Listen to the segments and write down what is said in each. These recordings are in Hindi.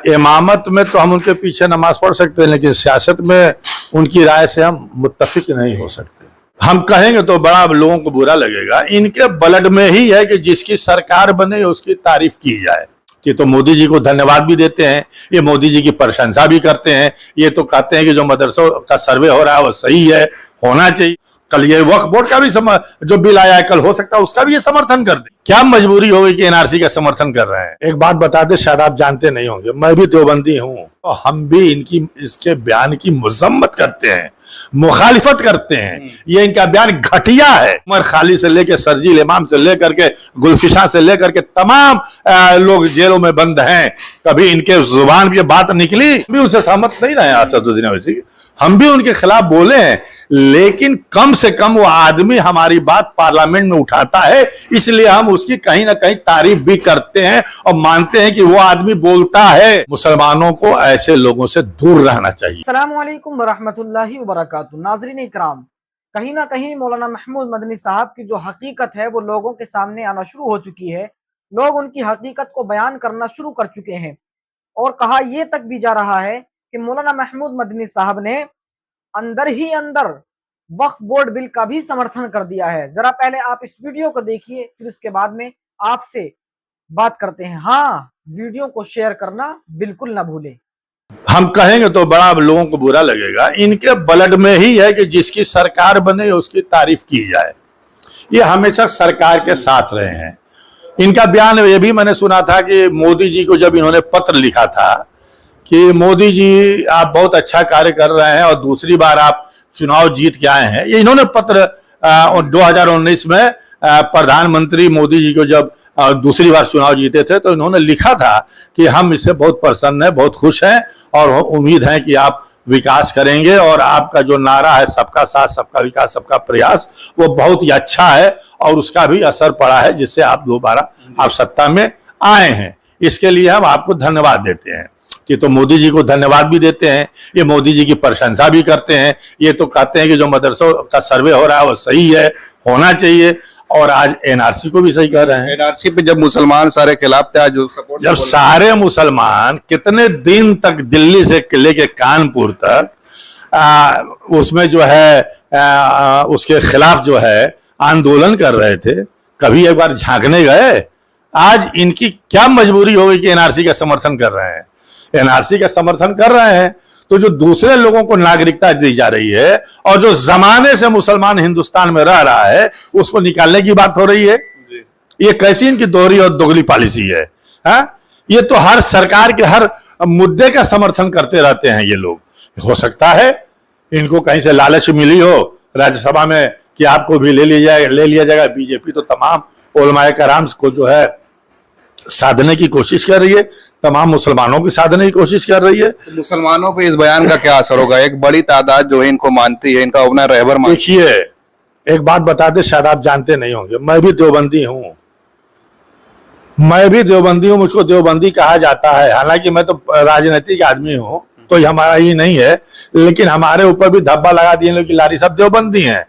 इमामत में तो हम उनके पीछे नमाज पढ़ सकते हैं, लेकिन सियासत में उनकी राय से हम मुत्तफिक नहीं हो सकते। हम कहेंगे तो बड़ा लोगों को बुरा लगेगा। इनके ब्लड में ही है कि जिसकी सरकार बने उसकी तारीफ की जाए। कि तो मोदी जी को धन्यवाद भी देते हैं, ये मोदी जी की प्रशंसा भी करते हैं, ये तो कहते हैं कि जो मदरसों का सर्वे हो रहा है वो सही है, होना चाहिए। कल ये वक्फ बोर्ड का भी जो बिल आया है, कल हो सकता है उसका भी ये समर्थन कर दे। क्या मजबूरी हो गई कि एनआरसी का समर्थन कर रहे हैं? एक बात बता दे, शायद आप जानते नहीं होंगे, मैं भी देवबंदी हूं, तो हम भी इसके बयान की मजम्मत करते हैं, मुखालिफत करते हैं। ये इनका बयान घटिया है। उमर खालिद से लेकर सरजील इमाम से लेकर के गुलफिशा से लेकर के तमाम लोग जेलों में बंद हैं। कभी इनके जुबान पे बात निकली, भी उनसे सहमत नहीं रहे असदुद्दीन ओवैसी, हम भी उनके खिलाफ बोले हैं, लेकिन कम से कम वो आदमी हमारी बात पार्लियामेंट में उठाता है, इसलिए हम उसकी कहीं ना कहीं तारीफ भी करते हैं और मानते हैं कि वो आदमी बोलता है। मुसलमानों को ऐसे लोगों से दूर रहना चाहिए। अस्सलामु अलैकुम वरहमतुल्लाहि वबरकातुहू। नाज़रीन इकराम, कहीं ना कहीं मौलाना महमूद मदनी साहब की जो हकीकत है वो लोगों के सामने आना शुरू हो चुकी है। लोग उनकी हकीकत को बयान करना शुरू कर चुके हैं और कहा यह तक भी जा रहा है कि मौलाना महमूद मदनी साहब ने अंदर ही अंदर वक्फ बोर्ड बिल का भी समर्थन कर दिया है। जरा पहले आप इस वीडियो को देखिए, फिर उसके बाद में आपसे बात करते हैं। हाँ, वीडियो को शेयर करना बिल्कुल ना भूलें। हम कहेंगे तो बड़ा लोगों को बुरा लगेगा। इनके ब्लड में ही है कि जिसकी सरकार बने उसकी तारीफ की जाए। ये हमेशा सरकार के साथ रहे हैं। इनका बयान ये भी मैंने सुना था कि मोदी जी को जब इन्होंने पत्र लिखा था कि मोदी जी आप बहुत अच्छा कार्य कर रहे हैं और दूसरी बार आप चुनाव जीत के आए हैं। ये इन्होंने पत्र 2019 में प्रधानमंत्री मोदी जी को जब दूसरी बार चुनाव जीते थे तो इन्होंने लिखा था कि हम इससे बहुत प्रसन्न हैं, बहुत खुश हैं और उम्मीद है कि आप विकास करेंगे और आपका जो नारा है सबका साथ सबका विकास सबका प्रयास, वो बहुत ही अच्छा है और उसका भी असर पड़ा है, जिससे आप दोबारा आप सत्ता में आए हैं। इसके लिए हम आपको धन्यवाद देते हैं। कि तो मोदी जी को धन्यवाद भी देते हैं, ये मोदी जी की प्रशंसा भी करते हैं, ये तो कहते हैं कि जो मदरसों का सर्वे हो रहा है वो सही है, होना चाहिए। और आज एनआरसी को भी सही कह रहे हैं। एनआरसी पे जब मुसलमान सारे खिलाफ थे, आज सपोर्ट, जब सारे मुसलमान कितने दिन तक दिल्ली से लेके कानपुर तक उसमें जो है उसके खिलाफ जो है आंदोलन कर रहे थे, कभी एक बार झांकने गए? आज इनकी क्या मजबूरी हो गई कि एनआरसी का समर्थन कर रहे हैं? एनआरसी का समर्थन कर रहे हैं तो जो दूसरे लोगों को नागरिकता दी जा रही है और जो जमाने से मुसलमान हिंदुस्तान में रह रहा है उसको निकालने की बात हो रही है। ये कैसी इनकी दोहरी और दोगली पॉलिसी है? ये तो हर सरकार के हर मुद्दे का समर्थन करते रहते हैं ये लोग। हो सकता है इनको कहीं से लालच मिली हो राज्यसभा में कि आपको भी ले लिया जाएगा। बीजेपी तो तमाम उलमाए कराम को जो है साधने की कोशिश कर रही है, तमाम मुसलमानों की साधने की कोशिश कर रही है। तो मुसलमानों पे इस बयान का क्या असर होगा? एक बड़ी तादाद जो है इनको मानती है, इनका अपना रहबर मानती है। देखिए, एक बात बता दे, शायद आप जानते नहीं होंगे, मैं भी देवबंदी हूं, मुझको देवबंदी कहा जाता है। हालांकि मैं तो राजनीतिक आदमी हूं, कोई हमारा ही नहीं है, लेकिन हमारे ऊपर भी धब्बा लगा दिए लोग कि लारी साहब देवबंदी हैं।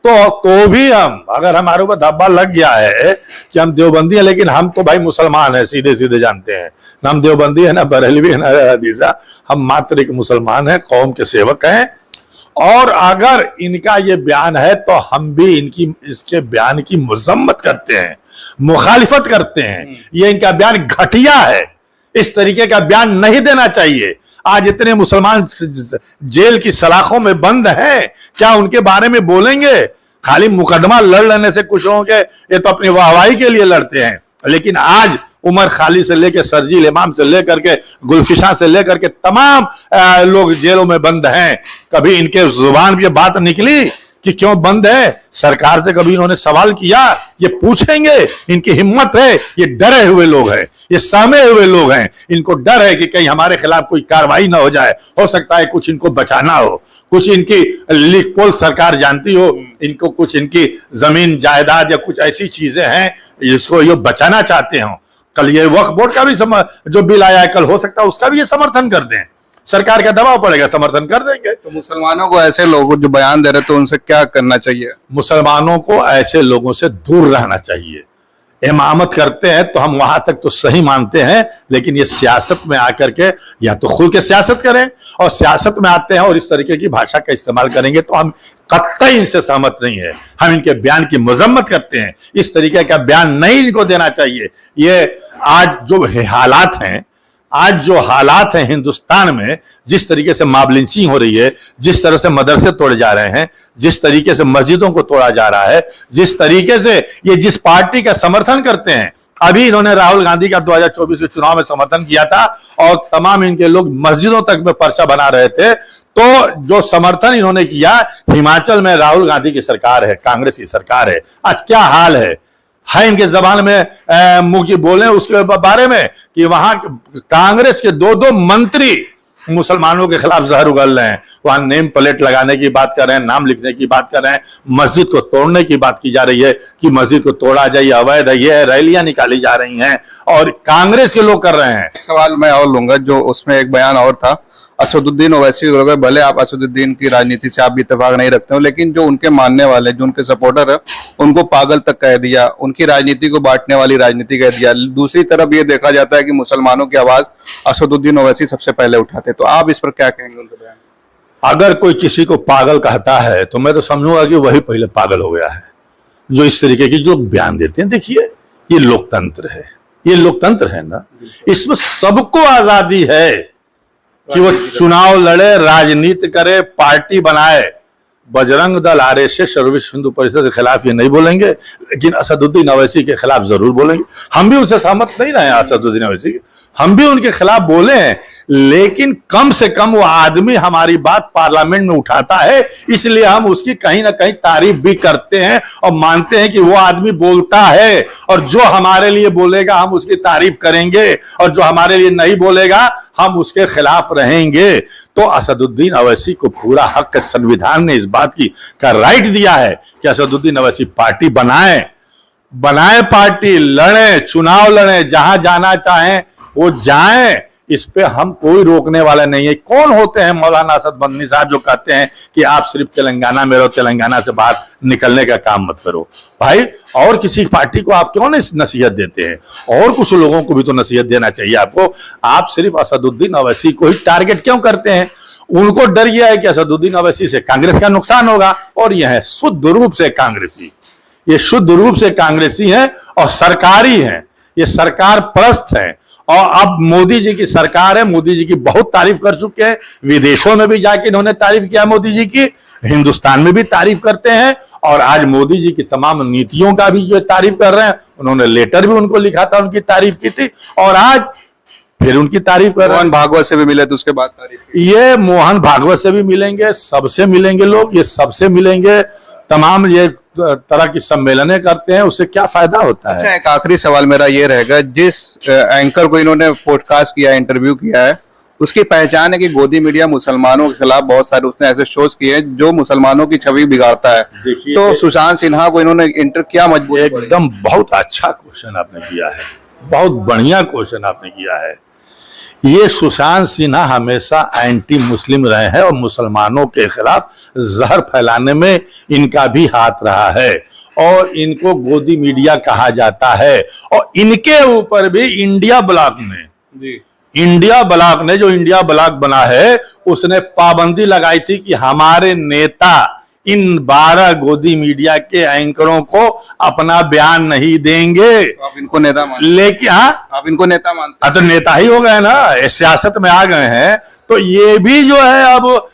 तो भी हम, अगर हमारे ऊपर धब्बा लग गया है कि हम देवबंदी हैं, लेकिन हम तो भाई मुसलमान हैं, सीधे सीधे जानते हैं ना, हम देवबंदी है ना बरेलवी है ना हदीसा, हम मात्र एक मुसलमान हैं, कौम के सेवक हैं। और अगर इनका ये बयान है तो हम भी इसके बयान की मजम्मत करते हैं, मुखालिफत करते हैं। ये इनका बयान घटिया है, इस तरीके का बयान नहीं देना चाहिए। आज इतने मुसलमान जेल की सलाखों में बंद हैं, क्या उनके बारे में बोलेंगे? खाली मुकदमा लड़ लेने से कुछ लोगों के ये तो अपनी वाहवाही के लिए लड़ते हैं, लेकिन आज उमर खालिद से लेकर सरजील इमाम से लेकर के गुलफिशा से लेकर के तमाम लोग जेलों में बंद हैं। कभी इनके जुबान पे बात निकली कि क्यों बंद है? सरकार से कभी इन्होंने सवाल किया? ये पूछेंगे? इनकी हिम्मत है? ये डरे हुए लोग हैं, ये सहमे हुए लोग हैं। इनको डर है कि कहीं हमारे खिलाफ कोई कार्रवाई ना हो जाए। हो सकता है कुछ इनको बचाना हो, कुछ इनकी लीक पोल सरकार जानती हो, इनको कुछ इनकी जमीन जायदाद या कुछ ऐसी चीजें हैं जिसको ये बचाना चाहते हो। कल ये वक्फ बोर्ड का भी जो बिल आया है, कल हो सकता है उसका भी ये समर्थन कर दें। सरकार का दबाव पड़ेगा, समर्थन कर देंगे। तो मुसलमानों को ऐसे लोग जो बयान दे रहे तो उनसे क्या करना चाहिए? मुसलमानों को ऐसे लोगों से दूर रहना चाहिए। इमामत करते हैं तो हम वहां तक तो सही मानते हैं, लेकिन ये सियासत में आकर के या तो खुल के सियासत करें, और सियासत में आते हैं और इस तरीके की भाषा का इस्तेमाल करेंगे तो हम कतई इनसे सहमत नहीं है। हम इनके बयान की मजम्मत करते हैं, इस तरीके का बयान नहीं इनको देना चाहिए। ये आज जो हालात हैं, आज जो हालात हैं हिंदुस्तान में, जिस तरीके से मॉब लिंचिंग हो रही है, जिस तरह से मदरसे तोड़े जा रहे हैं, जिस तरीके से मस्जिदों को तोड़ा जा रहा है, जिस तरीके से ये जिस पार्टी का समर्थन करते हैं, अभी इन्होंने राहुल गांधी का 2024 के चुनाव में समर्थन किया था और तमाम इनके लोग मस्जिदों तक में पर्चा बना रहे थे, तो जो समर्थन इन्होंने किया, हिमाचल में राहुल गांधी की सरकार है, कांग्रेस की सरकार है, आज क्या हाल है इनके जबान में मुंह की बोले उसके बारे में कि वहां कांग्रेस के दो मंत्री मुसलमानों के खिलाफ जहर उगल रहे हैं, वहां नेम प्लेट लगाने की बात कर रहे हैं, नाम लिखने की बात कर रहे हैं, मस्जिद को तोड़ने की बात की जा रही है कि मस्जिद को तोड़ा जाए, अवैध है, ये रैलियां निकाली जा रही हैं और कांग्रेस के लोग कर रहे हैं। एक सवाल मैं और लूंगा, जो उसमें एक बयान और था असदुद्दीन ओवैसी वगैरह, भले आप असदुद्दीन की राजनीति से आप भी इत्तेफाक नहीं रखते हो, लेकिन जो उनके मानने वाले, जो उनके सपोर्टर है, उनको पागल तक कह दिया, उनकी राजनीति को बांटने वाली राजनीति कह दिया। दूसरी तरफ ये देखा जाता है कि मुसलमानों की आवाज असदुद्दीन ओवैसी सबसे पहले उठाते, तो आप इस पर क्या कहेंगे उनके बयान? अगर कोई किसी को पागल कहता है तो मैं तो समझूंगा कि वही पहले पागल हो गया है, जो इस तरीके की जो बयान देते हैं। देखिए, ये लोकतंत्र है, ये लोकतंत्र है ना, इसमें सबको आजादी है कि वो चुनाव लड़े, राजनीति करे, पार्टी बनाए। बजरंग दल, आरएसएस और विश्व हिंदू परिषद के खिलाफ ये नहीं बोलेंगे, लेकिन असदुद्दीन ओवैसी के खिलाफ जरूर बोलेंगे। हम भी उनसे सहमत नहीं रहे असदुद्दीन ओवैसी, हम भी उनके खिलाफ बोले हैं, लेकिन कम से कम वो आदमी हमारी बात पार्लियामेंट में उठाता है, इसलिए हम उसकी कहीं ना कहीं तारीफ भी करते हैं और मानते हैं कि वो आदमी बोलता है, और जो हमारे लिए बोलेगा हम उसकी तारीफ करेंगे, और जो हमारे लिए नहीं बोलेगा हम उसके खिलाफ रहेंगे। तो असदुद्दीन ओवैसी को पूरा हक संविधान ने इस बात की का राइट दिया है कि असदुद्दीन ओवैसी पार्टी बनाए पार्टी, लड़े, चुनाव लड़े, जहां जाना चाहें वो जाएं, इस पे हम कोई रोकने वाला नहीं है। कौन होते हैं मौलाना असद मदनी साहब जो कहते हैं कि आप सिर्फ तेलंगाना में रहो, तेलंगाना से बाहर निकलने का काम मत करो? भाई, और किसी पार्टी को आप क्यों नहीं नसीहत देते हैं? और कुछ लोगों को भी तो नसीहत देना चाहिए आपको। आप सिर्फ असदुद्दीन ओवैसी को ही टारगेट क्यों करते हैं? उनको डर यह है कि असदुद्दीन ओवैसी से कांग्रेस का नुकसान होगा, और यह है शुद्ध रूप से कांग्रेसी, ये शुद्ध रूप से कांग्रेसी है और सरकारी है, ये सरकार परस्त है। और अब मोदी जी की सरकार है, मोदी जी की बहुत तारीफ कर चुके हैं, विदेशों में भी जाके इन्होंने तारीफ किया मोदी जी की, हिंदुस्तान में भी तारीफ करते हैं, और आज मोदी जी की तमाम नीतियों का भी ये तारीफ कर रहे हैं। उन्होंने लेटर भी उनको लिखा था, उनकी तारीफ की थी, और आज फिर उनकी तारीफ कर रहे हैं। मोहन भागवत से भी मिले तो उसके बाद तारीफ की। ये मोहन भागवत से भी मिलेंगे, सबसे मिलेंगे लोग, ये सबसे मिलेंगे, तमाम ये तरह की सम्मेलने करते हैं, उससे क्या फायदा होता है? अच्छा, एक आखिरी सवाल मेरा ये रहेगा, जिस एंकर को इन्होंने पॉडकास्ट किया, इंटरव्यू किया है, उसकी पहचान है कि गोदी मीडिया मुसलमानों के खिलाफ बहुत सारे उसने ऐसे शोज किए हैं जो मुसलमानों की छवि बिगाड़ता है। तो सुशांत सिन्हा को इन्होंने इंटर क्या मजबूर? एकदम बहुत अच्छा क्वेश्चन आपने किया है, बहुत बढ़िया क्वेश्चन आपने किया है। ये सुशांत सिन्हा हमेशा एंटी मुस्लिम रहे हैं और मुसलमानों के खिलाफ जहर फैलाने में इनका भी हाथ रहा है, और इनको गोदी मीडिया कहा जाता है। और इनके ऊपर भी इंडिया ब्लॉक ने जो इंडिया ब्लॉक बना है, उसने पाबंदी लगाई थी कि हमारे नेता इन 12 गोदी मीडिया के एंकरों को अपना बयान नहीं देंगे। तो आप इनको नेता मानते? लेकिन आप इनको नेता मानते? तो नेता ही हो गए ना, सियासत में आ गए हैं, तो ये भी जो है अब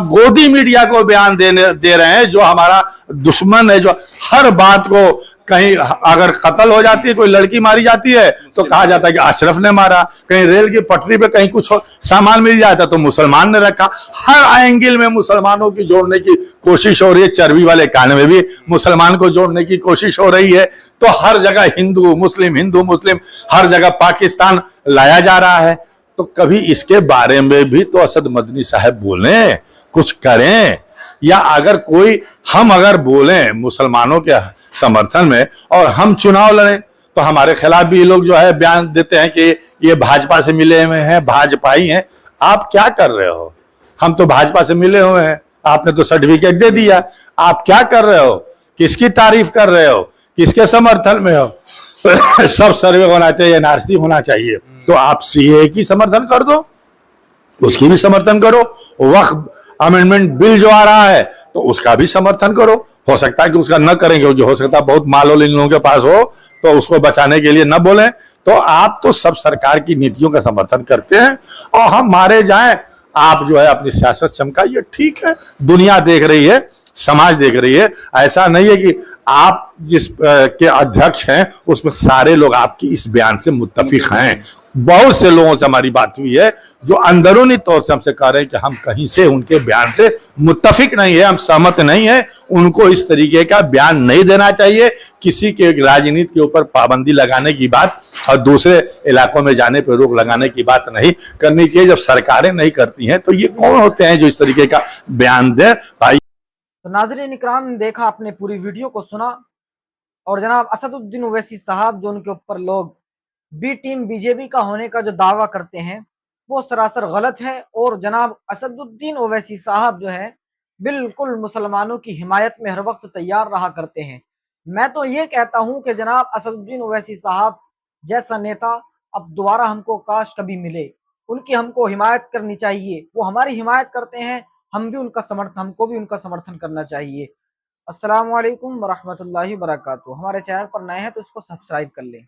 गोदी मीडिया को बयान दे रहे हैं, जो हमारा दुश्मन है, जो हर बात को, कहीं अगर कत्ल हो जाती है, कोई लड़की मारी जाती है तो कहा जाता है कि अशरफ ने मारा, कहीं रेल की पटरी पे कहीं कुछ सामान मिल जाता तो मुसलमान ने रखा। हर एंगल में मुसलमानों की जोड़ने की कोशिश हो रही है, चर्बी वाले कान में भी मुसलमान को जोड़ने की कोशिश हो रही है। तो हर जगह हिंदू मुस्लिम हर जगह पाकिस्तान लाया जा रहा है। तो कभी इसके बारे में भी तो असद मदनी साहब बोलें, कुछ करें, या अगर कोई हम अगर बोलें मुसलमानों के समर्थन में और हम चुनाव लड़ें तो हमारे खिलाफ भी लोग जो है बयान देते हैं कि ये भाजपा से मिले हुए हैं, भाजपाई हैं। आप क्या कर रहे हो? हम तो भाजपा से मिले हुए हैं, आपने तो सर्टिफिकेट दे दिया, आप क्या कर रहे हो? किसकी तारीफ कर रहे हो? किसके समर्थन में हो? सब सर्वे होना चाहिए, एनआरसी होना चाहिए, तो आप सीए की समर्थन कर दो, उसकी भी समर्थन करो। वक्फ अमेंडमेंट बिल जो आ रहा है तो उसका भी समर्थन करो। हो सकता है कि उसका न करें, क्योंकि हो सकता है बहुत माल इन लोगों के पास हो, तो उसको बचाने के लिए न बोलें। तो आप तो सब सरकार की नीतियों का समर्थन करते हैं और हम मारे जाएं, आप जो है अपनी सियासत चमकाइए, ठीक है। दुनिया देख रही है, समाज देख रही है। ऐसा नहीं है कि आप जिस के अध्यक्ष हैं उसमें सारे लोग आपकी इस बयान से मुत्तफिक हैं। बहुत से लोगों से हमारी बात हुई है जो अंदरूनी तौर से हमसे कह रहे हैं कि हम कहीं से उनके बयान से मुत्तफिक नहीं है, हम सहमत नहीं है। उनको इस तरीके का बयान नहीं देना चाहिए। किसी के राजनीति के ऊपर पाबंदी लगाने की बात और दूसरे इलाकों में जाने पर रोक लगाने की बात नहीं करनी चाहिए। जब सरकारें नहीं करती हैं तो ये कौन होते हैं जो इस तरीके का बयान दें? भाई तो नाज़रीन इकराम, देखा आपने, पूरी वीडियो को सुना, और जनाब असदुद्दीन ओवैसी साहब जो उनके ऊपर लोग बी टीम बीजेपी का होने का जो दावा करते हैं वो सरासर गलत है। और जनाब असदुद्दीन ओवैसी साहब जो है बिल्कुल मुसलमानों की हिमायत में हर वक्त तैयार रहा करते हैं। मैं तो ये कहता हूं कि जनाब असदुद्दीन ओवैसी साहब जैसा नेता अब दोबारा हमको काश कभी मिले। उनकी हमको हिमायत करनी चाहिए, वो हमारी हिमायत करते हैं, हमको भी उनका समर्थन करना चाहिए। अस्सलाम वालेकुम वरहमतुल्लाहि वबरकातुहू। हमारे चैनल पर नए हैं तो इसको सब्सक्राइब कर लें।